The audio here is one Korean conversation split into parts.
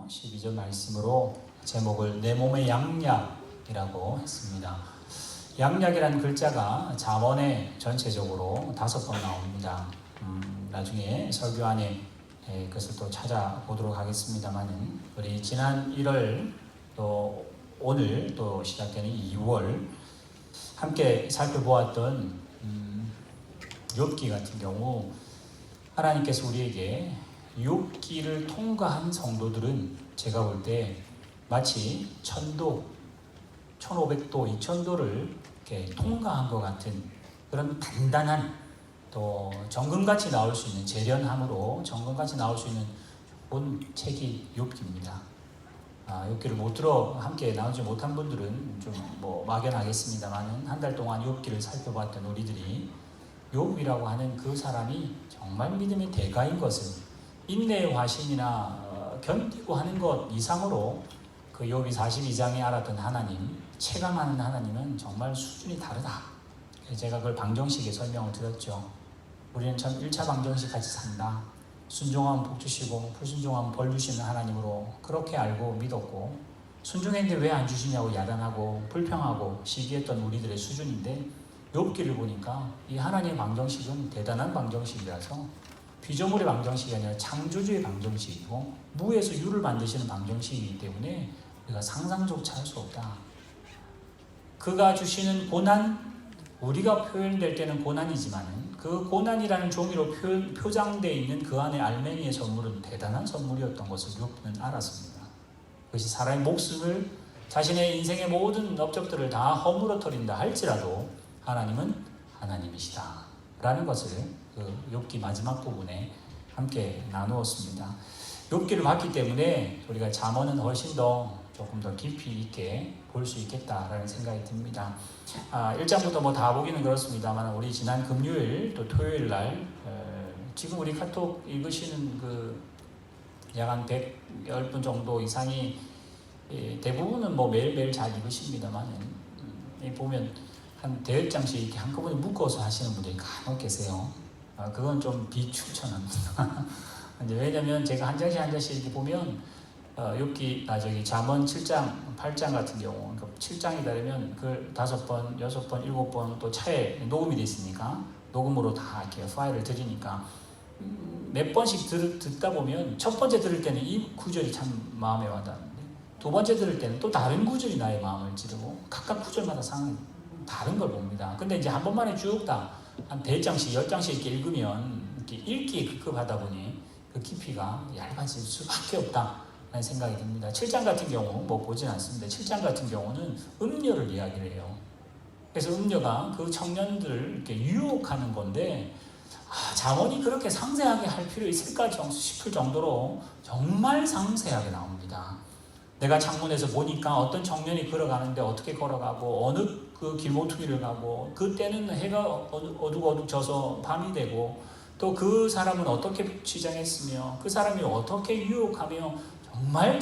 12절 말씀으로 제목을 내 몸의 양약이라고 했습니다. 양약이라는 글자가 잠언에 전체적으로 5번 나옵니다. 나중에 설교 안에 그것을 또 찾아보도록 하겠습니다.만은 우리 지난 1월 또 오늘 또 시작되는 2월 함께 살펴보았던 욥기 같은 경우 하나님께서 우리에게 욥기를 통과한 성도들은 제가 볼 때 마치 1000도, 1500도, 2000도를 이렇게 통과한 것 같은 그런 단단한 또 정금같이 나올 수 있는 재련함으로 정금같이 나올 수 있는 본 책이 욥기입니다. 욥기를 못 들어 함께 나누지 못한 분들은 좀 막연하겠습니다만은 한 달 동안 욥기를 살펴봤던 우리들이 욥이라고 하는 그 사람이 정말 믿음의 대가인 것을 인내의 화신이나 견디고 하는 것 이상으로 그 욥이 42장에 알았던 하나님, 체감하는 하나님은 정말 수준이 다르다. 제가 그걸 방정식에 설명을 드렸죠. 우리는 참 1차 방정식 같이 산다. 순종하면 복 주시고 불순종하면 벌 주시는 하나님으로 그렇게 알고 믿었고, 순종했는데 왜 안 주시냐고 야단하고 불평하고 시기했던 우리들의 수준인데, 욥기를 보니까 이 하나님의 방정식은 대단한 방정식이라서 피조물의 방정식이 아니라 창조주의 방정식이고 무에서 유를 만드시는 방정식이기 때문에 우리가 상상조차 할 수 없다. 그가 주시는 고난, 우리가 표현될 때는 고난이지만 그 고난이라는 종이로 표장되어 있는 그 안에 알맹이의 선물은 대단한 선물이었던 것을 욥은 알았습니다. 그것이 사람의 목숨을, 자신의 인생의 모든 업적들을 다 허물어뜨린다 할지라도 하나님은 하나님이시다 라는 것을 그 욥기 마지막 부분에 함께 나누었습니다. 욥기를 봤기 때문에 우리가 잠언은 훨씬 더 조금 더 깊이 있게 볼 수 있겠다라는 생각이 듭니다. 1장부터 다 보기는 그렇습니다만 우리 지난 금요일 또 토요일 날 지금 우리 카톡 읽으시는 그 약 한 110분 정도 이상이 대부분은 매일매일 잘 읽으십니다만 보면 한 대여 장씩 이렇게 한꺼번에 묶어서 하시는 분들이 간혹 계세요. 그건 좀 비추천합니다. 왜냐면 제가 한 장씩 한 장씩 이렇게 보면 욥기, 잠언 7장, 8장 같은 경우, 그러니까 7장이 다르면 그 5번, 6번, 7번 또 차에 녹음이 돼 있으니까 녹음으로 다 이렇게 파일을 드리니까 몇 번씩 듣다 보면 첫 번째 들을 때는 이 구절이 참 마음에 와닿는데 두 번째 들을 때는 또 다른 구절이 나의 마음을 찌르고 각각 구절마다 상황이 다른 걸 봅니다. 근데 이제 한 번만에 쭉 다 한 10장씩, 10장씩 이렇게 읽으면 이렇게 읽기에 급급하다 보니 그 깊이가 얇아질 수밖에 없다라는 생각이 듭니다. 7장 같은 경우 보진 않습니다. 7장 같은 경우는 음녀를 이야기를 해요. 그래서 음녀가 그 청년들을 이렇게 유혹하는 건데 잠언이 그렇게 상세하게 할 필요 있을까 싶을 정도로 정말 상세하게 나옵니다. 내가 창문에서 보니까 어떤 청년이 걸어가는데 어떻게 걸어가고 어느 그 길모퉁이를 가고 그때는 해가 어둑어둑 져서 밤이 되고 또 그 사람은 어떻게 취장했으며 그 사람이 어떻게 유혹하며 정말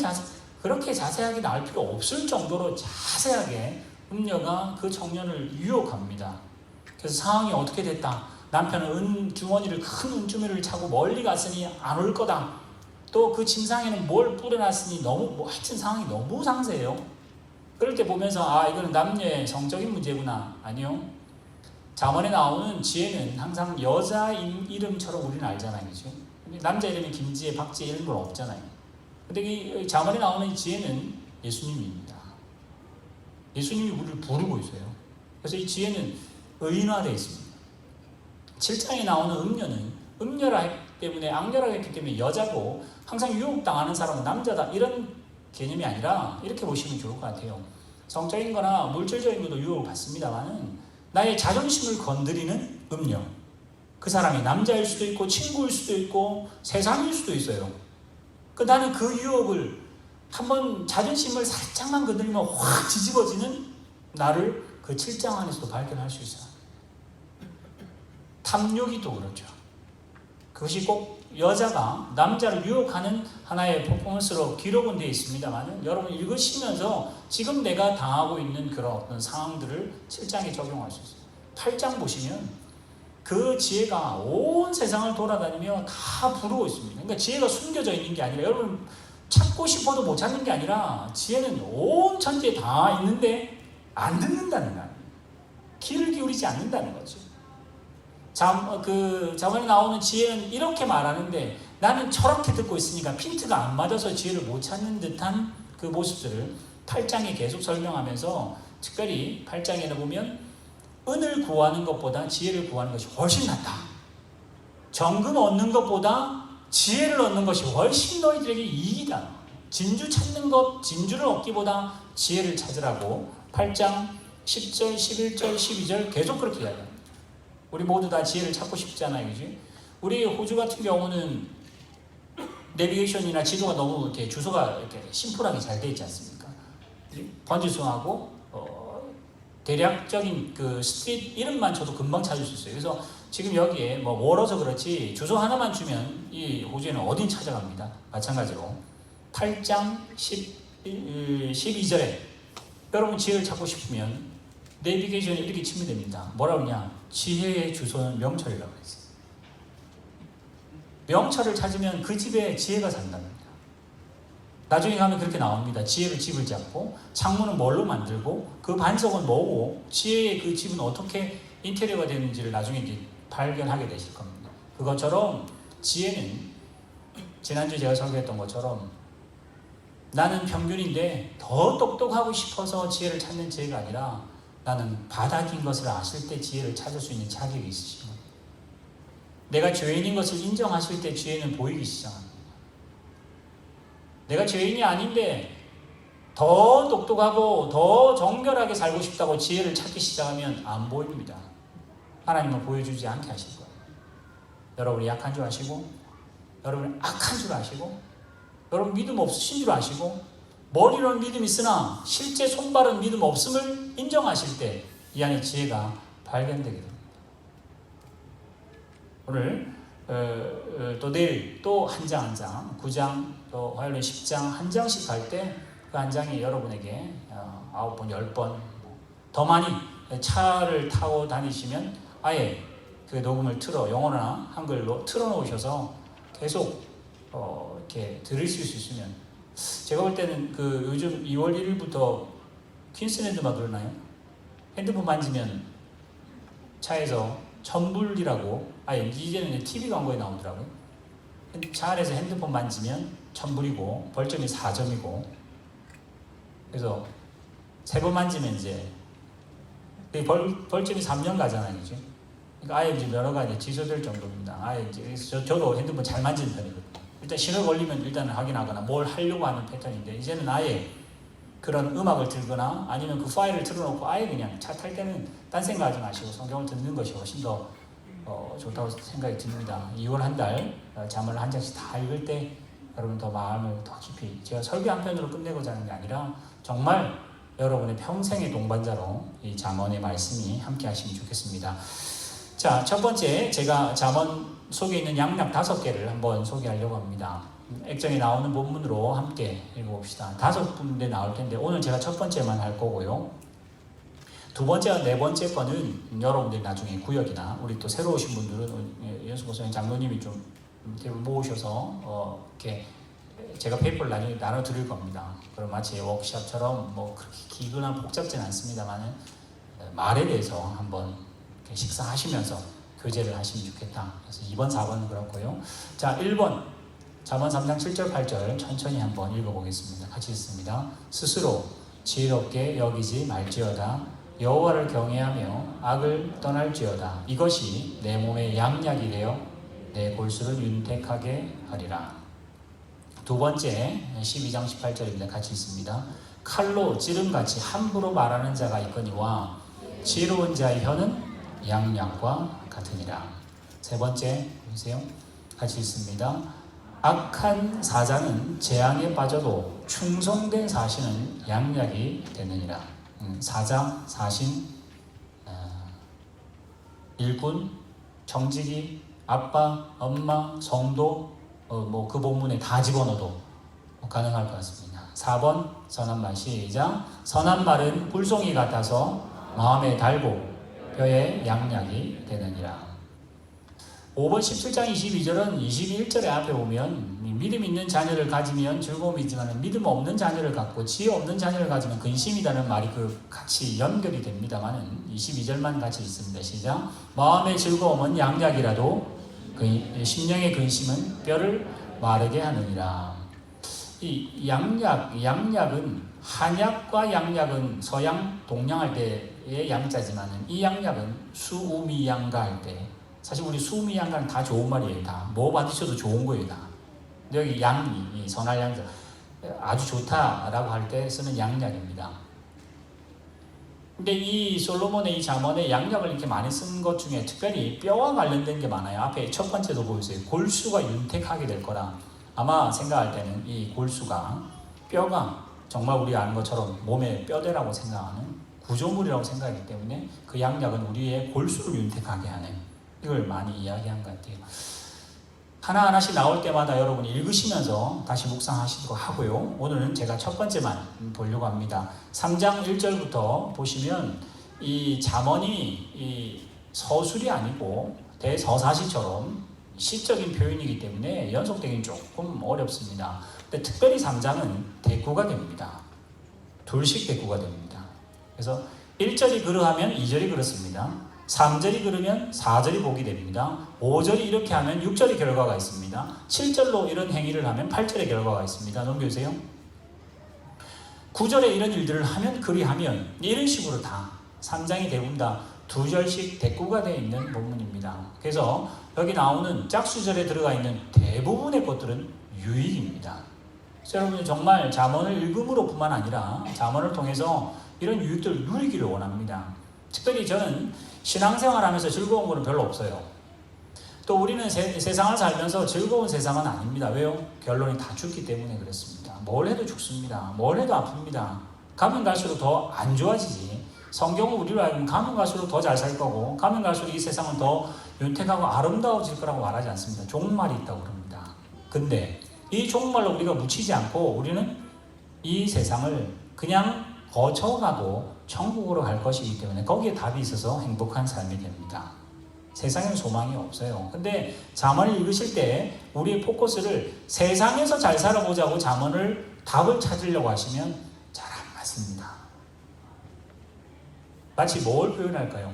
그렇게 자세하게 나올 필요 없을 정도로 자세하게 음녀가 그 청년을 유혹합니다. 그래서 상황이 어떻게 됐다. 남편은 큰 은주머니를 차고 멀리 갔으니 안 올 거다. 또 그 침상에는 뭘 뿌려놨으니 하여튼 상황이 너무 상세해요. 그럴 때 보면서 이거는 남녀의 성적인 문제구나. 아니요. 잠언에 나오는 지혜는 항상 여자 이름처럼 우리는 알잖아요. 그죠? 남자 이름이 김지혜, 박지혜 이런 건 없잖아요. 근데 이 잠언에 나오는 지혜는 예수님입니다. 예수님이 우리를 부르고 있어요. 그래서 이 지혜는 의인화되어 있습니다. 7장에 나오는 음녀는 음녀라 때문에 악녀라고 했기 때문에 여자고 항상 유혹당하는 사람은 남자다 이런 개념이 아니라 이렇게 보시면 좋을 것 같아요. 성적인 거나 물질적인 것도 유혹을 받습니다만 나의 자존심을 건드리는 음녀, 그 사람이 남자일 수도 있고 친구일 수도 있고 세상일 수도 있어요. 나는 그 유혹을 한번 자존심을 살짝만 건드리면 확 뒤집어지는 나를 그 7장 안에서도 발견할 수 있어요. 탐욕이 또 그렇죠. 그것이 꼭 여자가 남자를 유혹하는 하나의 퍼포먼스로 기록은 되어 있습니다만 여러분 읽으시면서 지금 내가 당하고 있는 그런 어떤 상황들을 7장에 적용할 수 있어요. 8장 보시면 그 지혜가 온 세상을 돌아다니며 다 부르고 있습니다. 그러니까 지혜가 숨겨져 있는 게 아니라 여러분 찾고 싶어도 못 찾는 게 아니라 지혜는 온 천지에 다 있는데 안 듣는다는 거야. 귀를 기울이지 않는다는 거죠. 자문에 나오는 지혜는 이렇게 말하는데 나는 저렇게 듣고 있으니까 핀트가 안 맞아서 지혜를 못 찾는 듯한 그 모습들을 8장에 계속 설명하면서, 특별히 8장에는 보면 은을 구하는 것보다 지혜를 구하는 것이 훨씬 낫다. 정금 얻는 것보다 지혜를 얻는 것이 훨씬 너희들에게 이익이다. 진주 찾는 것, 진주를 얻기보다 지혜를 찾으라고 8장 10절, 11절, 12절 계속 그렇게 이야기합니다. 우리 모두 다 지혜를 찾고 싶잖아요, 그지? 우리 호주 같은 경우는 내비게이션이나 지도가 너무 이렇게 주소가 이렇게 심플하게 잘 돼 있지 않습니까? 번지수하고 대략적인 그 스트리트 이름만 쳐도 금방 찾을 수 있어요. 그래서 지금 여기에 뭐 멀어서 그렇지 주소 하나만 주면 이 호주에는 어딘 찾아갑니다. 마찬가지로 8장 12절에 여러분 지혜를 찾고 싶으면 내비게이션에 이렇게 치면 됩니다. 뭐라고 하냐? 지혜의 주소는 명철이라고 했어요. 명철을 찾으면 그 집에 지혜가 산답니다. 나중에 가면 그렇게 나옵니다. 지혜를 집을 잡고 창문은 뭘로 만들고 그 반석은 뭐고 지혜의 그 집은 어떻게 인테리어가 되는지를 나중에 이제 발견하게 되실 겁니다. 그것처럼 지혜는 지난주에 제가 설교했던 것처럼 나는 평균인데 더 똑똑하고 싶어서 지혜를 찾는 지혜가 아니라 나는 바닥인 것을 아실 때 지혜를 찾을 수 있는 자격이 있으신 겁니다. 내가 죄인인 것을 인정하실 때 지혜는 보이기 시작합니다. 내가 죄인이 아닌데 더 똑똑하고 더 정결하게 살고 싶다고 지혜를 찾기 시작하면 안 보입니다. 하나님은 보여주지 않게 하실 거예요. 여러분이 약한 줄 아시고, 여러분이 악한 줄 아시고, 여러분 믿음 없으신 줄 아시고, 머리로는 믿음이 있으나 실제 손발은 믿음 없음을 인정하실 때 이 안에 지혜가 발견되게 됩니다. 오늘 또 내일 또 한 장 한 장, 9장 또 화요일에 10장 한 장씩 갈 때 그 한 장이 여러분에게 9번, 10번 더 많이 차를 타고 다니시면 아예 그 녹음을 영어나 한글로 틀어놓으셔서 계속 이렇게 들으실 수 있으면, 제가 볼 때는 그 요즘 2월 1일부터 퀸스랜드만 그러나요? 핸드폰 만지면 차에서 천불이라고, 이제는 TV 광고에 나오더라고요. 차 안에서 핸드폰 만지면 천불이고 벌점이 4점이고, 그래서 3번 만지면 이제 벌점이 3년 가잖아요, 그죠? 그러니까 아예 이제 면허가 이제 취소될 정도입니다. 아예 이제 저도 핸드폰 잘 만지는 편이거든요. 일단 신호 걸리면 일단 확인하거나 뭘 하려고 하는 패턴인데, 이제는 아예 그런 음악을 들거나 아니면 그 파일을 틀어놓고 아예 그냥 차 탈 때는 딴 생각하지 마시고 성경을 듣는 것이 훨씬 더 좋다고 생각이 듭니다. 2월 한 달 잠언을 한 장씩 다 읽을 때 여러분 더 마음을 더 깊이, 제가 설교 한 편으로 끝내고자 하는 게 아니라 정말 여러분의 평생의 동반자로 이 잠언의 말씀이 함께 하시면 좋겠습니다. 자, 첫 번째 제가 잠언 속에 있는 양락 5개를 한번 소개하려고 합니다. 액정에 나오는 본문으로 함께 읽어봅시다. 5군데 나올 텐데 오늘 제가 첫 번째만 할 거고요. 두 번째와 네 번째 거는 여러분들이 나중에 구역이나 우리 또 새로 오신 분들은 연수보선 장로님이 좀 모으셔서 이렇게 제가 페이퍼를 나중에 나눠드릴 겁니다. 그럼 마치 워크숍처럼 뭐 그렇게 기거나 복잡진 않습니다만 말에 대해서 한번 식사하시면서 교제를 하시면 좋겠다. 그래서 2번, 4번은 그렇고요. 자, 1번 잠언 3장 7절, 8절 천천히 한번 읽어보겠습니다. 같이 읽습니다. 스스로 지혜롭게 여기지 말지어다. 여호와를 경외하며 악을 떠날지어다. 이것이 내 몸의 양약이 되어 내 골수를 윤택하게 하리라. 두 번째 12장 18절입니다. 같이 읽습니다. 칼로 찌름같이 함부로 말하는 자가 있거니와 지혜로운 자의 혀는 양약과 같으니라. 세 번째 보세요. 같이 읽습니다. 악한 사자는 재앙에 빠져도 충성된 사신은 양약이 되느니라. 사자, 사신, 일꾼, 정직이, 아빠, 엄마, 성도, 뭐 그 본문에 다 집어넣어도 가능할 것 같습니다. 4번 선한 말 시작. 선한 말은 불송이 같아서 마음에 달고 뼈에 양약이 되느니라. 5번 17장 22절은 21절의 앞에 보면 믿음 있는 자녀를 가지면 즐거움이지만 믿음 없는 자녀를 갖고 지혜 없는 자녀를 가지면 근심이라는 말이 같이 연결이 됩니다만 22절만 같이 있습니다. 시작. 마음의 즐거움은 양약이라도 심령의 근심은 뼈를 마르게 하느니라. 이 양약은 한약과 양약은 서양 동양할 때의 양자지만은 이 양약은 수우미양가 할 때 사실 우리 수우미양가는 다 좋은 말이에요. 다 뭐 받으셔도 좋은 거예요. 다. 여기 양이 선할 양자 아주 좋다라고 할 때 쓰는 양약입니다. 근데 이 솔로몬의 이 잠언에 양약을 이렇게 많이 쓴 것 중에 특별히 뼈와 관련된 게 많아요. 앞에 첫 번째도 보세요. 골수가 윤택하게 될 거라. 아마 생각할 때는 이 골수가 뼈가 정말 우리 아는 것처럼 몸의 뼈대라고 생각하는 구조물이라고 생각하기 때문에 그 양약은 우리의 골수를 윤택하게 하는 이걸 많이 이야기한 것 같아요. 하나하나씩 나올 때마다 여러분이 읽으시면서 다시 묵상하시도록 하고요. 오늘은 제가 첫 번째만 보려고 합니다. 3장 1절부터 보시면 이 잠언이 이 서술이 아니고 대서사시처럼 시적인 표현이기 때문에 연속되기는 조금 어렵습니다. 근데 특별히 3장은 대꾸가 됩니다. 둘씩 대꾸가 됩니다. 그래서 1절이 그러하면 2절이 그렇습니다. 3절이 그러면 4절이 복이 됩니다. 5절이 이렇게 하면 6절의 결과가 있습니다. 7절로 이런 행위를 하면 8절의 결과가 있습니다. 넘겨주세요. 9절에 이런 일들을 하면 그리하면 이런 식으로 다 3장이 대부분 다 2절씩 대꾸가 되어 있는 본문입니다. 그래서 여기 나오는 짝수절에 들어가 있는 대부분의 것들은 유익입니다. 그래서 여러분 정말 잠언을 읽음으로 뿐만 아니라 잠언을 통해서 이런 유익들을 누리기를 원합니다. 특별히 저는 신앙생활하면서 즐거운 거는 별로 없어요. 또 우리는 세상을 살면서 즐거운 세상은 아닙니다. 왜요? 결론이 다 죽기 때문에 그렇습니다. 뭘 해도 죽습니다. 뭘 해도 아픕니다. 가면 갈수록 더 안 좋아지지. 성경은 우리로 알면 가면 갈수록 더 잘 살 거고 가면 갈수록 이 세상은 더 윤택하고 아름다워질 거라고 말하지 않습니다. 종말이 있다고 그럽니다. 근데 이 종말로 우리가 묻히지 않고 우리는 이 세상을 그냥 거쳐가고 천국으로 갈 것이기 때문에 거기에 답이 있어서 행복한 삶이 됩니다. 세상에는 소망이 없어요. 근데 잠언을 읽으실 때 우리의 포커스를 세상에서 잘 살아보자고 잠언을 답을 찾으려고 하시면 잘 안 맞습니다. 마치 뭘 표현할까요?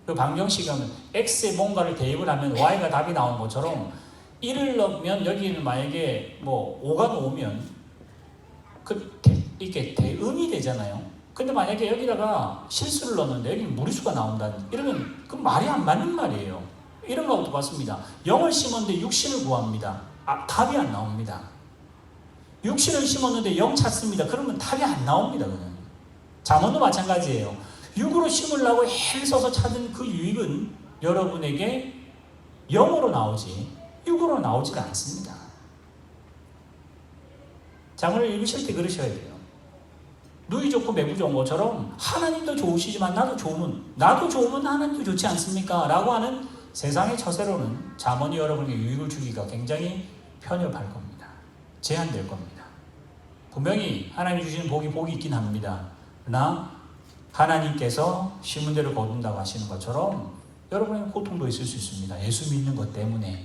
그 방정식은 X에 뭔가를 대입을 하면 Y가 답이 나오는 것처럼 1을 넣으면 여기는 만약에 뭐 5가 나오면 이게 대음이 되잖아요. 근데 만약에 여기다가 실수를 넣었는데 여기 무리수가 나온다. 이러면 그 말이 안 맞는 말이에요. 이런 것도 봤습니다. 0을 심었는데 6신을 구합니다. 답이 안 나옵니다. 6신을 심었는데 0 찾습니다. 그러면 답이 안 나옵니다. 그는. 잠언도 마찬가지예요. 6으로 심으려고 애를 써서 찾은 그 유익은 여러분에게 0으로 나오지 6으로 나오지가 않습니다. 잠언을 읽으실 때 그러셔야 돼요. 누이 좋고 매부 좋은 것처럼 하나님도 좋으시지만 나도 좋으면 하나님도 좋지 않습니까? 라고 하는 세상의 처세로는 잠언이 여러분에게 유익을 주기가 굉장히 편협할 겁니다. 제한될 겁니다. 분명히 하나님이 주시는 복이 있긴 합니다. 그러나 하나님께서 심은 대로 거둔다고 하시는 것처럼 여러분에게 고통도 있을 수 있습니다. 예수 믿는 것 때문에.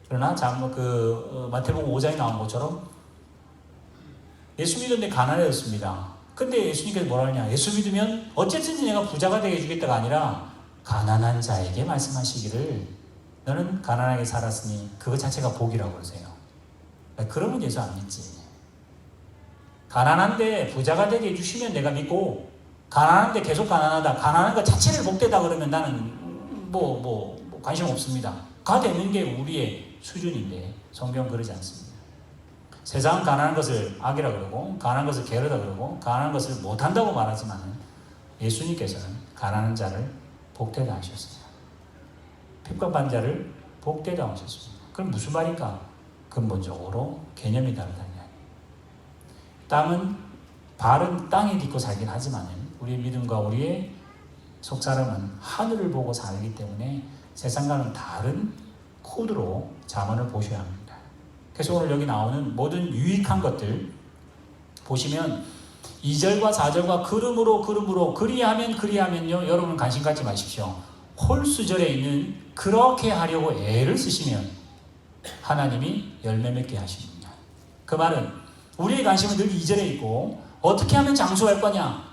그러나 마태복음 5장에 나온 것처럼 예수 믿었는데 가난해졌습니다. 근데 예수님께서 뭐라 하냐? 예수 믿으면 어쨌든지 내가 부자가 되게 해주겠다가 아니라 가난한 자에게 말씀하시기를 너는 가난하게 살았으니 그것 자체가 복이라고 그러세요. 그러면 예수 안 믿지. 가난한데 부자가 되게 해주시면 내가 믿고 가난한데 계속 가난한 것 자체를 복되다 그러면 나는 관심 없습니다. 가 되는 게 우리의 수준인데 성경은 그러지 않습니다. 세상은 가난한 것을 악이라 그러고 가난한 것을 게으르다 그러고 가난한 것을 못한다고 말하지만 예수님께서는 가난한 자를 복되다 하셨어요. 핍박받는 자를 복되다 하셨습니다. 그럼 무슨 말인가? 근본적으로 개념이 다르다는 이야기. 땅은 발은 땅에 딛고 살긴 하지만 우리의 믿음과 우리의 속사람은 하늘을 보고 살기 때문에 세상과는 다른 코드로 잠언을 보셔야 합니다. 그래서 오늘 여기 나오는 모든 유익한 것들 보시면 2절과 4절과 그러므로 그리하면요 여러분 관심 갖지 마십시오. 홀수절에 있는 그렇게 하려고 애를 쓰시면 하나님이 열매 맺게 하시느냐. 그 말은 우리의 관심은 늘 2절에 있고 어떻게 하면 장수할 거냐,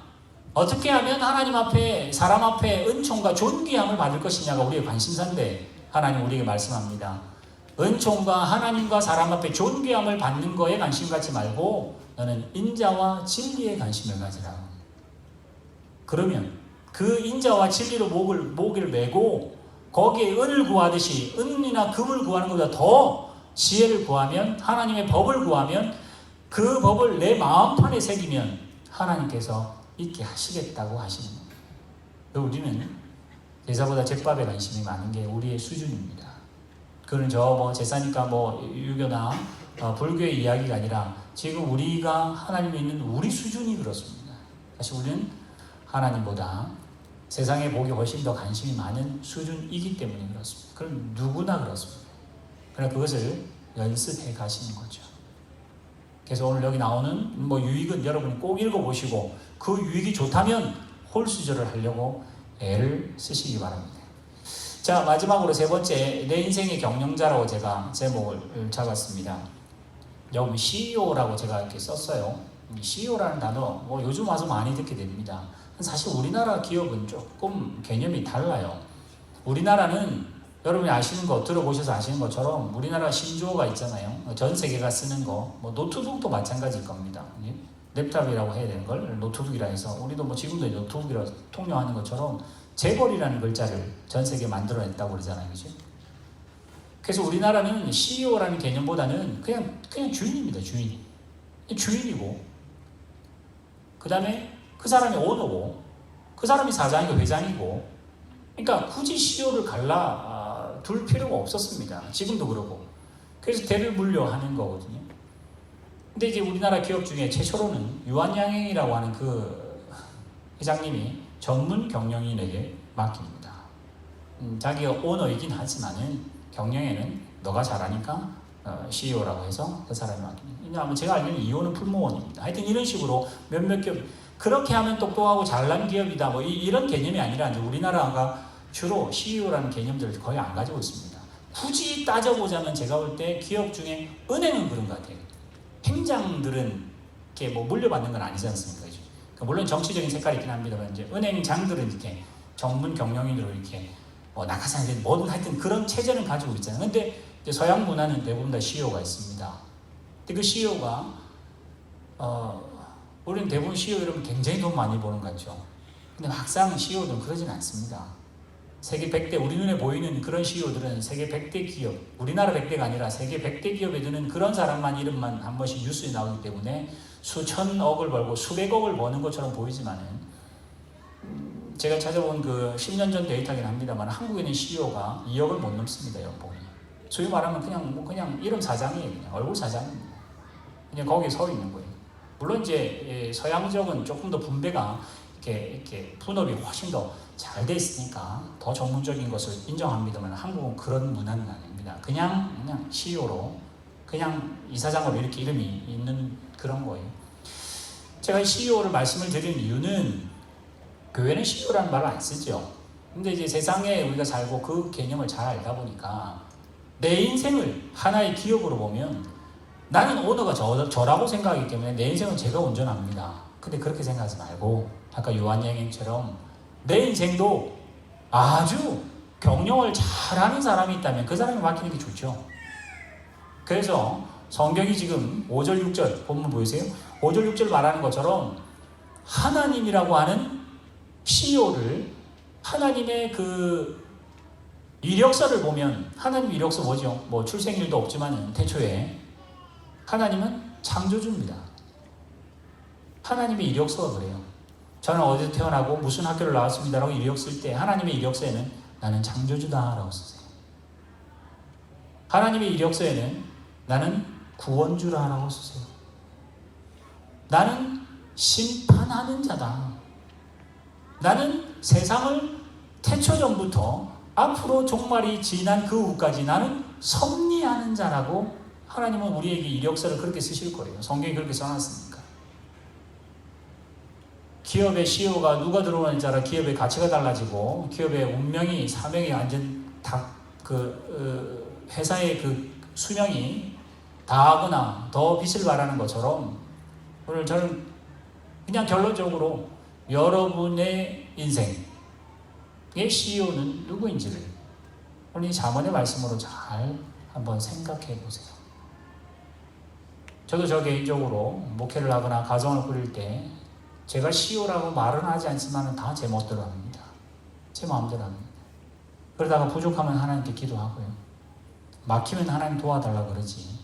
어떻게 하면 하나님 앞에 사람 앞에 은총과 존귀함을 받을 것이냐가 우리의 관심사인데 하나님 우리에게 말씀합니다. 은총과 하나님과 사람 앞에 존귀함을 받는 거에 관심 갖지 말고 너는 인자와 진리에 관심을 가지라. 그러면 그 인자와 진리로 목을 메고 거기에 은을 구하듯이 은이나 금을 구하는 것보다 더 지혜를 구하면, 하나님의 법을 구하면, 그 법을 내 마음판에 새기면 하나님께서 있게 하시겠다고 하시는 겁니다. 우리는 제사보다 제밥에 관심이 많은 게 우리의 수준입니다. 그건 제사니까 유교나 불교의 이야기가 아니라 지금 우리가 하나님이 있는 우리 수준이 그렇습니다. 사실 우리는 하나님보다 세상의 복이 훨씬 더 관심이 많은 수준이기 때문에 그렇습니다. 그럼 누구나 그렇습니다. 그러나 그것을 연습해 가시는 거죠. 그래서 오늘 여기 나오는 유익은 여러분이 꼭 읽어보시고 그 유익이 좋다면 홀수절을 하려고 애를 쓰시기 바랍니다. 자, 마지막으로 세 번째, 내 인생의 경영자라고 제가 제목을 잡았습니다. 여기 CEO라고 제가 이렇게 썼어요. CEO라는 단어 요즘 와서 많이 듣게 됩니다. 사실 우리나라 기업은 조금 개념이 달라요. 우리나라는 여러분이 아시는 거, 들어보셔서 아시는 것처럼 우리나라 신조어가 있잖아요. 전 세계가 쓰는 거, 노트북도 마찬가지일 겁니다. 랩탑이라고 해야 되는 걸 노트북이라 해서 우리도 지금도 노트북이라고 통용하는 것처럼 재벌이라는 글자를 전 세계에 만들어냈다고 그러잖아요. 그죠? 그래서 우리나라는 CEO라는 개념보다는 그냥 주인입니다. 주인이고, 그 다음에 그 사람이 오너고, 그 사람이 사장이고 회장이고, 그러니까 굳이 CEO를 둘 필요가 없었습니다. 지금도 그러고. 그래서 대를 물려하는 거거든요. 근데 이제 우리나라 기업 중에 최초로는 유한양행이라고 하는 그 회장님이 전문 경영인에게 맡깁니다. 자기가 오너이긴 하지만은 경영에는 너가 잘하니까 CEO라고 해서 그 사람이 맡깁니다. 왜냐하면 제가 알기로는 이호는 풀무원입니다. 하여튼 이런 식으로 몇몇 기업, 그렇게 하면 똑똑하고 잘난 기업이다 이런 개념이 아니라 이제 우리나라가 주로 CEO라는 개념들을 거의 안 가지고 있습니다. 굳이 따져보자면 제가 볼 때 기업 중에 은행은 그런 것 같아요. 행장들은 이렇게 물려받는 건 아니지 않습니까? 그러니까 물론 정치적인 색깔이 있긴 합니다만 이제 은행장들은 이렇게 전문 경영인으로 이렇게 낙하산이 뭐든 하여튼 그런 체제는 가지고 있잖아요. 근데 이제 서양 문화는 대부분 다 CEO가 있습니다. 근데 그 CEO가 우리는 대부분 CEO 여러분 굉장히 돈 많이 버는 것 같죠. 근데 막상 CEO들은 그러진 않습니다. 세계 100대, 우리 눈에 보이는 그런 CEO들은 세계 100대 기업, 우리나라 100대가 아니라 세계 100대 기업에 드는 그런 사람만 이름만 한 번씩 뉴스에 나오기 때문에 수천억을 벌고 수백억을 버는 것처럼 보이지만은 제가 찾아본 그 10년 전 데이터긴 합니다만 한국에는 CEO가 2억을 못 넘습니다. 연봉이. 소위 말하면 그냥 이름 사장이에요. 그냥 얼굴 사장입니다. 그냥 거기에 서 있는 거예요. 물론 이제 서양 지역은 조금 더 분배가 이렇게 분업이 훨씬 더 잘 돼 있으니까 더 전문적인 것을 인정합니다만 한국은 그런 문화는 아닙니다. 그냥 CEO로 그냥 이사장으로 이렇게 이름이 있는 그런 거예요. 제가 CEO를 말씀을 드리는 이유는 교회는 CEO라는 말을 안 쓰죠. 근데 이제 세상에 우리가 살고 그 개념을 잘 알다 보니까 내 인생을 하나의 기업으로 보면 나는 오너가 저라고 생각하기 때문에 내 인생은 제가 운전합니다. 근데 그렇게 생각하지 말고 아까 요한여행처럼 내 인생도 아주 경영을 잘하는 사람이 있다면 그 사람이 맡기는 게 좋죠. 그래서 성경이 지금 5절 6절 본문 보이세요? 5절 6절 말하는 것처럼 하나님이라고 하는 CEO를 하나님의 그 이력서를 보면 하나님 이력서 뭐죠? 출생일도 없지만은 태초에 하나님은 창조주입니다. 하나님의 이력서가 그래요. 저는 어디서 태어나고 무슨 학교를 나왔습니다라고 이력 쓸 때 하나님의 이력서에는 나는 창조주다라고 쓰세요. 하나님의 이력서에는 나는 구원주라고 쓰세요. 나는 심판하는 자다. 나는 세상을 태초전부터 앞으로 종말이 지난 그 후까지 나는 섭리하는 자라고 하나님은 우리에게 이력서를 그렇게 쓰실 거예요. 성경이 그렇게 써놨으니까. 기업의 CEO가 누가 들어오느냐에 따라 기업의 가치가 달라지고 기업의 운명이 사명이 완전 회사의 그 수명이 다하거나 더 빛을 발하는 것처럼 오늘 저는 그냥 결론적으로 여러분의 인생의 CEO는 누구인지를 오늘 이 잠언의 말씀으로 잘 한번 생각해 보세요. 저도 저 개인적으로 목회를 하거나 가정을 꾸릴 때 제가 CEO라고 말은 하지 않지만 다 제 멋대로 합니다. 제 마음대로 합니다. 그러다가 부족하면 하나님께 기도하고요. 막히면 하나님 도와달라 그러지.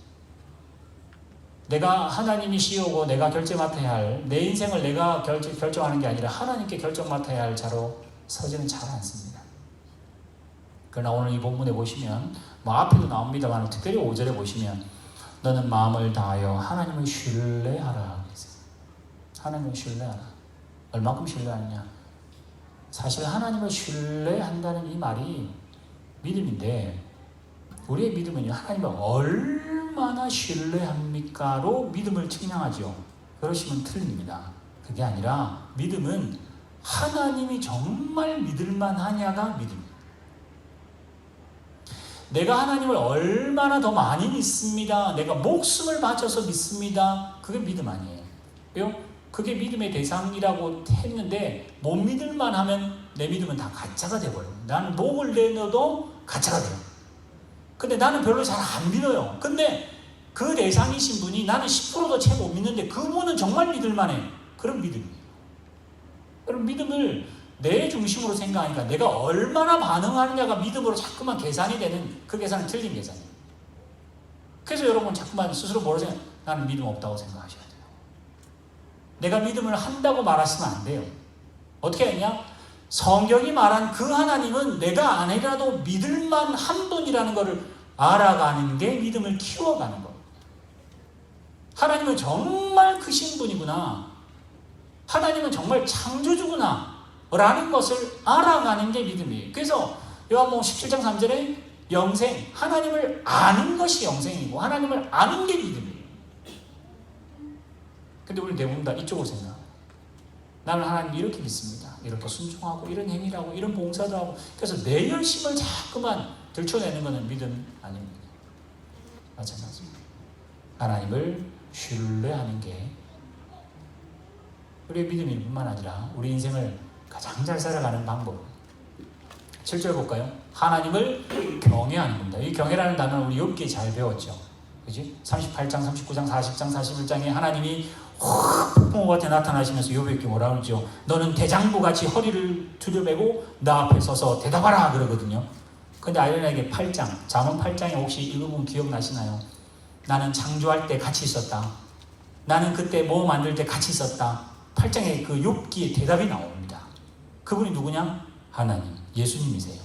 내가 하나님이 CEO고 내가 결제 맡아야 할 내 인생을 내가 결정하는 게 아니라 하나님께 결정 맡아야 할 자로 서지는 잘 않습니다. 그러나 오늘 이 본문에 보시면 뭐 앞에도 나옵니다만 특별히 5절에 보시면 너는 마음을 다하여 하나님을 신뢰하라. 하나님을 신뢰하라. 얼마큼 신뢰하느냐? 사실 하나님을 신뢰한다는 이 말이 믿음인데 우리의 믿음은요, 하나님을 얼마나 신뢰합니까로 믿음을 측량하죠. 그러시면 틀립니다. 그게 아니라 믿음은 하나님이 정말 믿을만 하냐가 믿음입니다. 내가 하나님을 얼마나 더 많이 믿습니다. 내가 목숨을 바쳐서 믿습니다. 그게 믿음 아니에요. 그게 믿음의 대상이라고 했는데 못 믿을만 하면 내 믿음은 다 가짜가 돼버려요. 나는 목을 내놔도 가짜가 돼요. 근데 나는 별로 잘 안 믿어요. 근데 그 대상이신 분이 나는 10%도 채 못 믿는데 그분은 정말 믿을만해. 그런 믿음이에요. 그럼 믿음을 내 중심으로 생각하니까 내가 얼마나 반응하느냐가 믿음으로 자꾸만 계산이 되는 그 계산은 틀린 계산이에요. 그래서 여러분 자꾸만 스스로 뭐라 생각해요? 나는 믿음 없다고 생각하셔야 돼요. 내가 믿음을 한다고 말하시면 안 돼요. 어떻게 했냐? 성경이 말한 그 하나님은 내가 아니라도 믿을만 한 분이라는 것을 알아가는 게 믿음을 키워가는 겁니다. 하나님은 정말 크신 분이구나. 하나님은 정말 창조주구나. 라는 것을 알아가는 게 믿음이에요. 그래서 요한복음 17장 3절에 영생, 하나님을 아는 것이 영생이고 하나님을 아는 게 믿음이에요. 근데 우리 대부분 다 이쪽으로 생각해요. 나는 하나님 이렇게 믿습니다. 이렇게 순종하고 이런 행위를 하고 이런 봉사도 하고 그래서 내 열심을 자꾸만 들춰내는 것은 믿음 아닙니다. 마찬가지입니다. 하나님을 신뢰하는 게 우리의 믿음일 뿐만 아니라 우리 인생을 가장 잘 살아가는 방법. 7절 볼까요? 하나님을 경외하는 겁니다. 이 경외라는 단어는 우리 욥기에 잘 배웠죠. 그지? 38장, 39장, 40장, 41장에 하나님이 확 폭풍우와 같이 나타나시면서 욥에게 뭐라 그러죠? 너는 대장부같이 허리를 두려매고 나 앞에 서서 대답하라 그러거든요. 근데 아이러니하게 8장, 잠언 8장에 혹시 이 부분 기억나시나요? 나는 창조할 때 같이 있었다. 나는 그때 뭐 만들 때 같이 있었다. 8장에 그 욥기의 대답이 나옵니다. 그분이 누구냐? 하나님, 예수님이세요.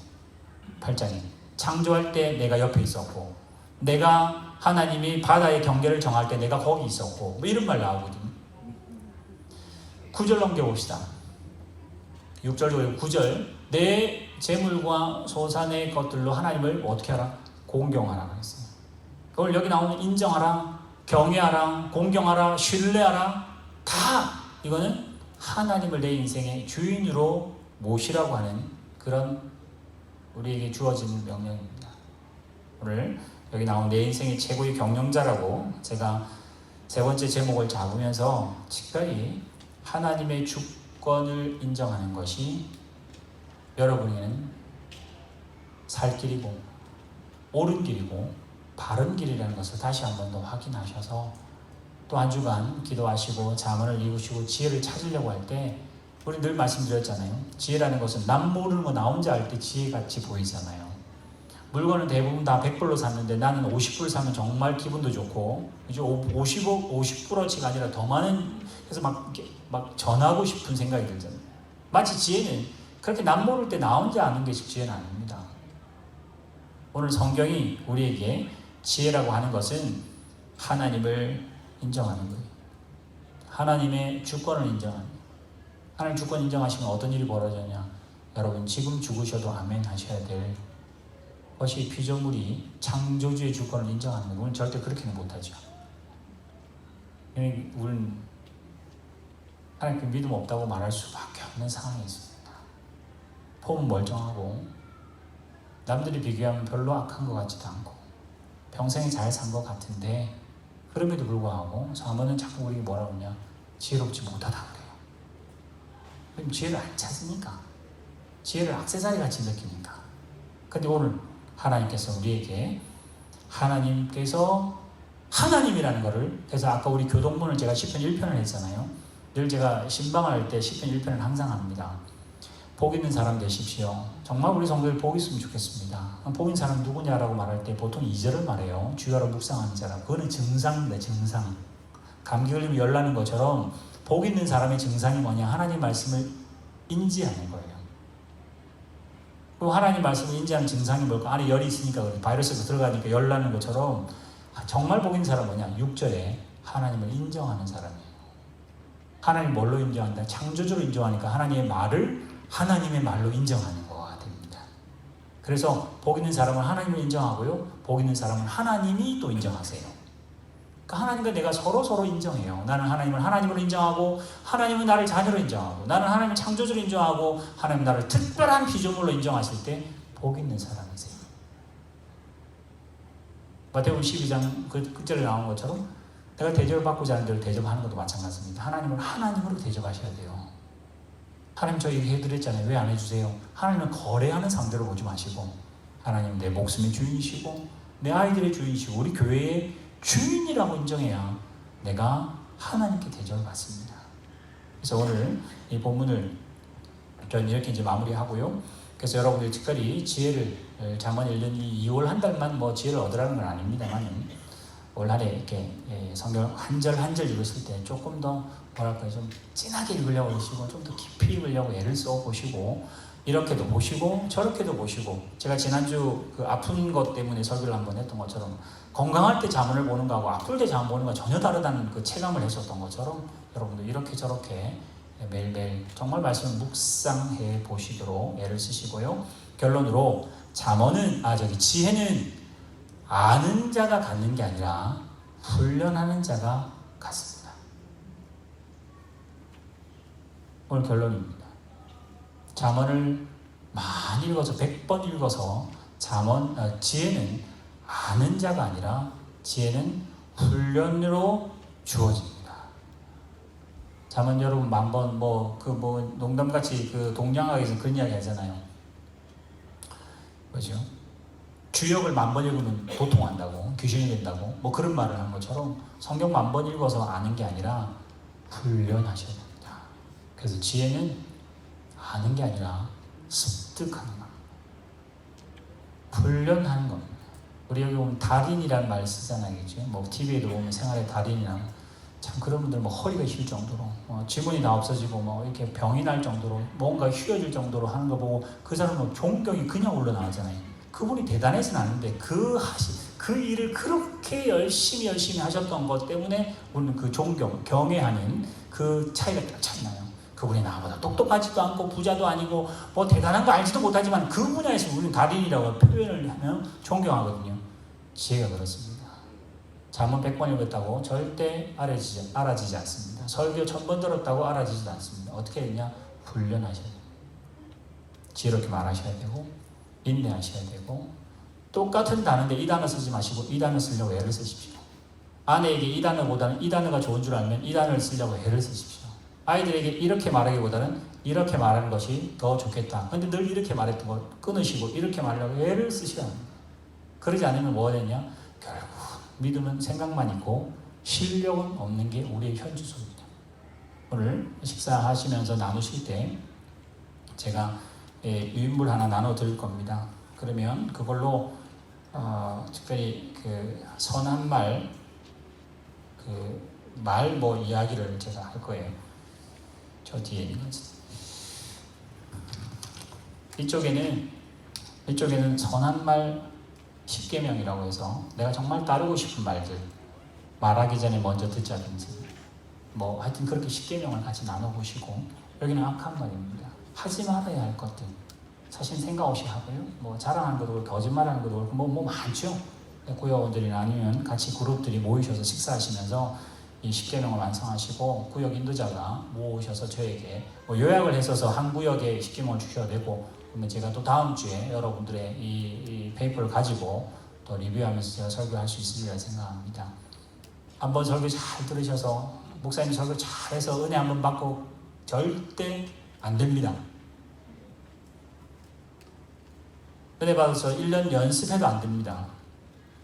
8장에 창조할 때 내가 옆에 있었고 내가 하나님이 바다의 경계를 정할 때 내가 거기 있었고 뭐 이런 말 나오거든요. 9절 넘겨봅시다. 6절 9절 내 재물과 소산의 것들로 하나님을 어떻게 하라? 공경하라 그랬어요. 그걸 여기 나오는 인정하라, 경외하라, 공경하라, 신뢰하라 다 이거는 하나님을 내 인생의 주인으로 모시라고 하는 그런 우리에게 주어진 명령입니다. 오늘 여기 나온 내 인생의 최고의 경영자라고 제가 세 번째 제목을 잡으면서 특별히 하나님의 주권을 인정하는 것이 여러분에게는 살 길이고 옳은 길이고 바른 길이라는 것을 다시 한 번 더 확인하셔서 또 한 주간 기도하시고 잠언을 읽으시고 지혜를 찾으려고 할 때 우리 늘 말씀드렸잖아요. 지혜라는 것은 남 모르는 거 나 혼자 알 때 지혜같이 보이잖아요. 물건은 대부분 다 100불로 샀는데 나는 50불 사면 정말 기분도 좋고 이제 50불어치가 아니라 더 많은 그래서 막 전하고 싶은 생각이 들잖아요. 마치 지혜는 그렇게 남 모를 때 나 혼자 아는 것이 지혜는 아닙니다. 오늘 성경이 우리에게 지혜라고 하는 것은 하나님을 인정하는 거예요. 하나님의 주권을 인정하는 거예요. 하나님 주권 인정하시면 어떤 일이 벌어지냐? 여러분 지금 죽으셔도 아멘 하셔야 될 것이 피조물이 창조주의 주권을 인정하는 거예요. 우리는 절대 그렇게는 못하죠. 우리는 하나님께 믿음 없다고 말할 수밖에 없는 상황이 있습니다. 폼은 멀쩡하고 남들이 비교하면 별로 악한 것 같지도 않고 평생에 잘 산 것 같은데 그럼에도 불구하고 사모는 자꾸 우리에게 뭐라고 하냐? 지혜롭지 못하다 그래요. 그럼 지혜를 안 찾으니까, 지혜를 액세서리 같이 느끼니까. 근데 오늘 하나님께서 우리에게 하나님이라는 것을, 그래서 아까 우리 교동문을 제가 시편 1편을 했잖아요. 늘 제가 신방할 때 시편 1편을 항상 합니다. 복 있는 사람 되십시오. 정말 우리 성도들 복 있으면 좋겠습니다. 복 있는 사람 누구냐라고 말할 때 보통 2절을 말해요. 주야로 묵상하는 사람. 그거는 증상입니다. 증상. 감기 걸리면 열나는 것처럼 복 있는 사람의 증상이 뭐냐? 하나님 말씀을 인지하는 거예요. 그리고 하나님 말씀을 인지하는 증상이 뭘까? 안에 열이 있으니까 그래. 바이러스가 들어가니까 열나는 것처럼 정말 복 있는 사람은 뭐냐? 6절에 하나님을 인정하는 사람이에요. 하나님 뭘로 인정한다? 창조주로 인정하니까 하나님의 말을 하나님의 말로 인정하는 거가 됩니다. 그래서 복 있는 사람은 하나님을 인정하고요. 복 있는 사람은 하나님이 또 인정하세요. 그러니까 하나님과 내가 서로 인정해요. 나는 하나님을 하나님으로 인정하고 하나님은 나를 자녀로 인정하고 나는 하나님을 창조주로 인정하고 하나님은 나를 특별한 피조물로 인정하실 때 복 있는 사람이세요. 마태복음 12장 그 끝절에 나온 것처럼 내가 대접을 받고자 하는 대로 대접하는 것도 마찬가지입니다. 하나님을 하나님으로 대접하셔야 돼요. 하나님 저 얘기 해드렸잖아요. 왜 안 해주세요? 하나님은 거래하는 상대로 보지 마시고 하나님은 내 목숨의 주인이시고 내 아이들의 주인이시고 우리 교회의 주인이라고 인정해야 내가 하나님께 대접을 받습니다. 그래서 오늘 이 본문을 저는 이렇게 이제 마무리하고요. 그래서 여러분들이 특별히 지혜를 잠언 1년 2월 한 달만 뭐 지혜를 얻으라는 건 아닙니다만 올 한해 이렇게 성경 한 절 한 절 읽으실 때 조금 더 뭐랄까요, 좀 진하게 읽으려고 하시고 좀 더 깊이 읽으려고 애를 써 보시고 이렇게도 보시고 저렇게도 보시고 제가 지난주 그 아픈 것 때문에 설교를 한번 했던 것처럼 건강할 때 잠언을 보는 거하고 아플 때 잠언 보는 거 전혀 다르다는 그 체감을 했었던 것처럼 여러분들 이렇게 저렇게 매일매일 정말 말씀을 묵상해 보시도록 애를 쓰시고요. 결론으로 지혜는 아는 자가 갖는 게 아니라 훈련하는 자가 갖습니다. 오늘 결론입니다. 잠언을 많이 읽어서 100번 읽어서 지혜는 아는 자가 아니라 지혜는 훈련으로 주어집니다. 잠언 여러분 만번 농담같이 그 동양학에서 그런 이야기 하잖아요. 뭐죠? 주역을 10,000번 읽으면 도통한다고, 귀신이 된다고, 뭐 그런 말을 한 것처럼 성경 10,000번 읽어서 아는 게 아니라 훈련하셔야 됩니다. 그래서 지혜는 아는 게 아니라 습득하는 겁니다. 훈련하는 겁니다. 우리 여기 보면 달인이라는 말 쓰잖아요. 그죠? 뭐 TV에도 보면 생활의 달인이랑 참 그런 분들 뭐 허리가 힐 정도로 지문이 다 없어지고 뭐 이렇게 병이 날 정도로 뭔가 휘어질 정도로 하는 거 보고 그 사람은 존경이 그냥 올라나오잖아요. 그분이 대단해서는 않는데 그 일을 그렇게 열심히 하셨던 것 때문에 우리는 그 경애하는 그 차이가 딱 차이나요. 그분이 나보다 똑똑하지도 않고 부자도 아니고 뭐 대단한 거 알지도 못하지만 그 분야에서 우리는 달인이라고 표현을 하면 존경하거든요. 지혜가 그렇습니다. 잠언 100번 읽었다고 절대 알아지지 않습니다. 설교 1000번 들었다고 알아지지도 않습니다. 어떻게 했냐? 훈련하셔야 돼요. 지혜롭게 말하셔야 되고 인내하셔야 되고 똑같은 단어인데 이 단어 쓰지 마시고 이 단어 쓰려고 애를 쓰십시오. 아내에게 이 단어보다는 이 단어가 좋은 줄 알면 이 단어를 쓰려고 애를 쓰십시오. 아이들에게 이렇게 말하기보다는 이렇게 말하는 것이 더 좋겠다. 근데 늘 이렇게 말했던 걸 끊으시고 이렇게 말하려고 애를 쓰셔야 합니다. 그러지 않으면 뭐가 되냐? 결국 믿음은 생각만 있고 실력은 없는 게 우리의 현주소입니다. 오늘 식사하시면서 나누실 때 제가 유인물 하나 나눠 드릴 겁니다. 그러면 그걸로 특별히 그 선한 말, 이야기를 제가 할 거예요. 저 뒤에 있는 거지. 이쪽에는 선한 말 10계명이라고 해서 내가 정말 따르고 싶은 말들 말하기 전에 먼저 듣자든지 뭐 하여튼 그렇게 10계명을 같이 나눠보시고 여기는 악한 말입니다. 하지 말아야 할 것들 사실 생각 없이 하고요. 뭐 자랑하는 것도 그렇고 거짓말하는 것도 그렇고 뭐 많죠. 구역원들이나 아니면 같이 그룹들이 모이셔서 식사하시면서 이 10계명을 완성하시고 구역 인도자가 모으셔서 저에게 요약을 해서 한 구역에 10계명을 주셔야 되고, 그러면 제가 또 다음 주에 여러분들의 이 페이퍼를 가지고 또 리뷰하면서 제가 설교할 수 있으리라 생각합니다. 한번 설교 잘 들으셔서 목사님 설교 잘해서 은혜 한번 받고 절대 안 됩니다. 은혜 받아서 1년 연습해도 안 됩니다.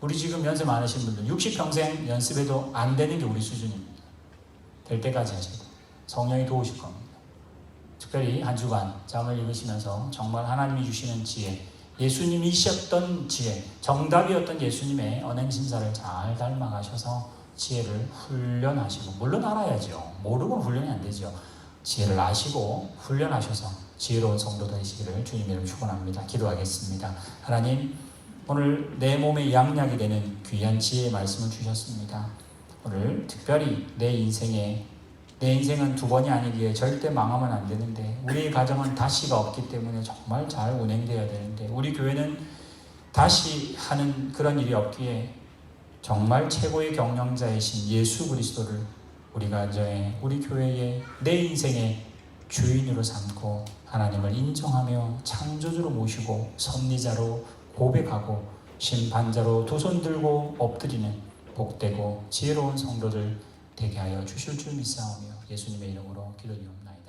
우리 지금 연습 안 하신 분들 60평생 연습해도 안 되는 게 우리 수준입니다. 될 때까지 하셔야 돼요. 성령이 도우실 겁니다. 특별히 한 주간 잠을 읽으시면서 정말 하나님이 주시는 지혜, 예수님이셨던 지혜, 정답이었던 예수님의 언행신사를 잘 닮아가셔서 지혜를 훈련하시고, 물론 알아야죠. 모르고 훈련이 안 되죠. 지혜를 아시고 훈련하셔서 지혜로운 성도 되시기를 주님 이름 축원합니다. 기도하겠습니다. 하나님, 오늘 내 몸의 양약이 되는 귀한 지혜의 말씀을 주셨습니다. 오늘 특별히 내 인생은 두 번이 아니기에 절대 망하면 안 되는데, 우리 가정은 다시가 없기 때문에 정말 잘 운행되어야 되는데, 우리 교회는 다시 하는 그런 일이 없기에 정말 최고의 경영자이신 예수 그리스도를 우리 가정에, 우리 교회에, 내 인생의 주인으로 삼고 하나님을 인정하며 창조주로 모시고 섭리자로 고백하고 심판자로 두 손 들고 엎드리는 복되고 지혜로운 성도들 되게 하여 주실 줄 믿사오며 예수님의 이름으로 기도드리옵나이다.